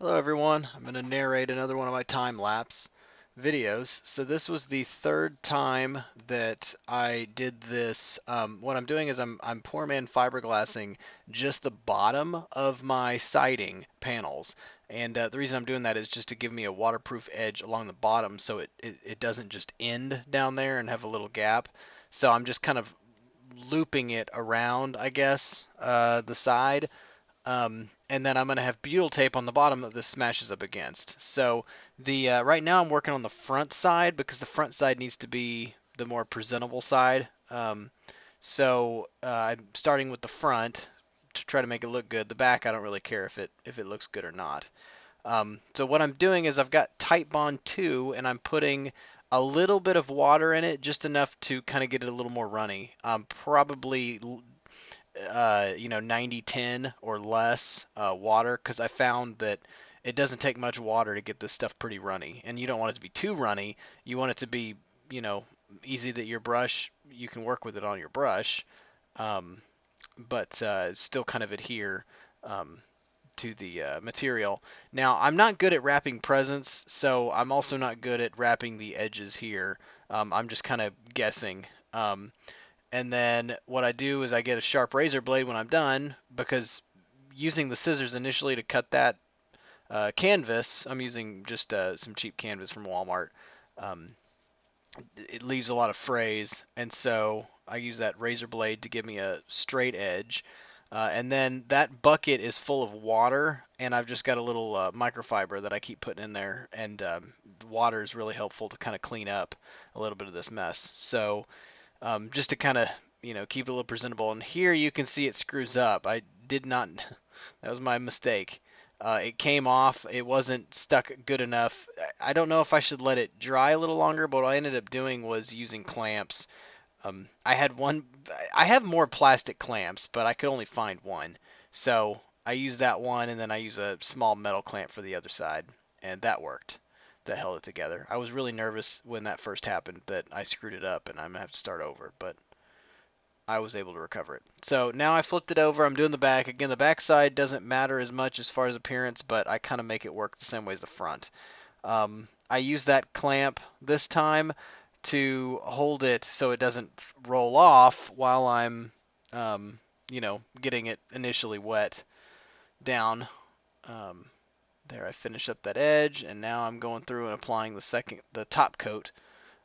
Hello everyone, I'm going to narrate another one of my time-lapse videos. So this was the third time that I did this. What I'm doing is I'm Poor Man fiberglassing just the bottom of my siding panels. And the reason I'm doing that is just to give me a waterproof edge along the bottom so it doesn't just end down there and have a little gap. So I'm just kind of looping it around, I guess, the side. And then I'm going to have butyl tape on the bottom that this smashes up against. So the right now I'm working on the front side because the front side needs to be the more presentable side. So I'm starting with the front to try to make it look good. The back I don't really care if it looks good or not. So what I'm doing is I've got Titebond 2 and I'm putting a little bit of water in it, just enough to kind of get it a little more runny. Probably 90-10 or less water, because I found that it doesn't take much water to get this stuff pretty runny, and you don't want it to be too runny. You want it to be, easy that you can work with it on your brush, um, but still kind of adhere um, to the material. Now, I'm not good at wrapping presents, so I'm also not good at wrapping the edges here. I'm just kind of guessing. And then what I do is I get a sharp razor blade when I'm done, because using the scissors initially to cut that canvas, I'm using just some cheap canvas from Walmart. Um, it leaves a lot of frays, and so I use that razor blade to give me a straight edge. And then that bucket is full of water, and I've just got a little microfiber that I keep putting in there, and the water is really helpful to kind of clean up a little bit of this mess. So just to kind of keep it a little presentable. And here you can see it screws up. I did not. That was my mistake. It came off. It wasn't stuck good enough. I don't know if I should let it dry a little longer, but what I ended up doing was using clamps. I had one. I have more plastic clamps, but I could only find one. So I used that one, and then I use a small metal clamp for the other side, and that worked. That held it together. I was really nervous when that first happened that I screwed it up and I'm gonna have to start over, but I was able to recover it. So now I flipped it over. I'm doing the back. Again, the back side doesn't matter as much as far as appearance, but I kind of make it work the same way as the front. I use that clamp this time to hold it so it doesn't roll off while I'm, getting it initially wet down. Um, There, I finish up that edge, and now I'm going through and applying the top coat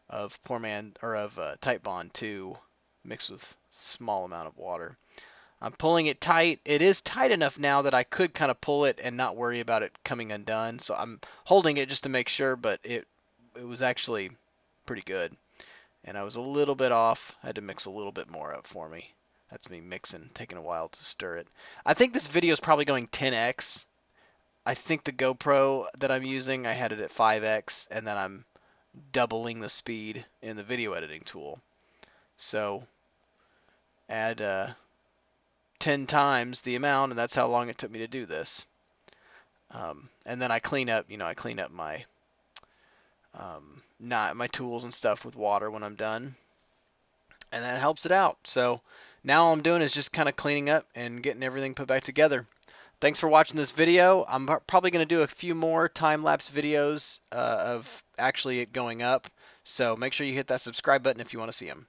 of Titebond 2 mixed with small amount of water. I'm pulling it tight. It is tight enough now that I could kind of pull it and not worry about it coming undone. So I'm holding it just to make sure, but it was actually pretty good. And I was a little bit off. I had to mix a little bit more up for me. That's me mixing, taking a while to stir it. I think this video is probably going 10x. I think the GoPro that I'm using, I had it at 5x, and then I'm doubling the speed in the video editing tool. So add 10 times the amount, and that's how long it took me to do this. And then I clean up, my not my tools and stuff with water when I'm done, and that helps it out. So now all I'm doing is just kind of cleaning up and getting everything put back together. Thanks for watching this video. I'm probably going to do a few more time-lapse videos of actually it going up. So make sure you hit that subscribe button if you want to see them.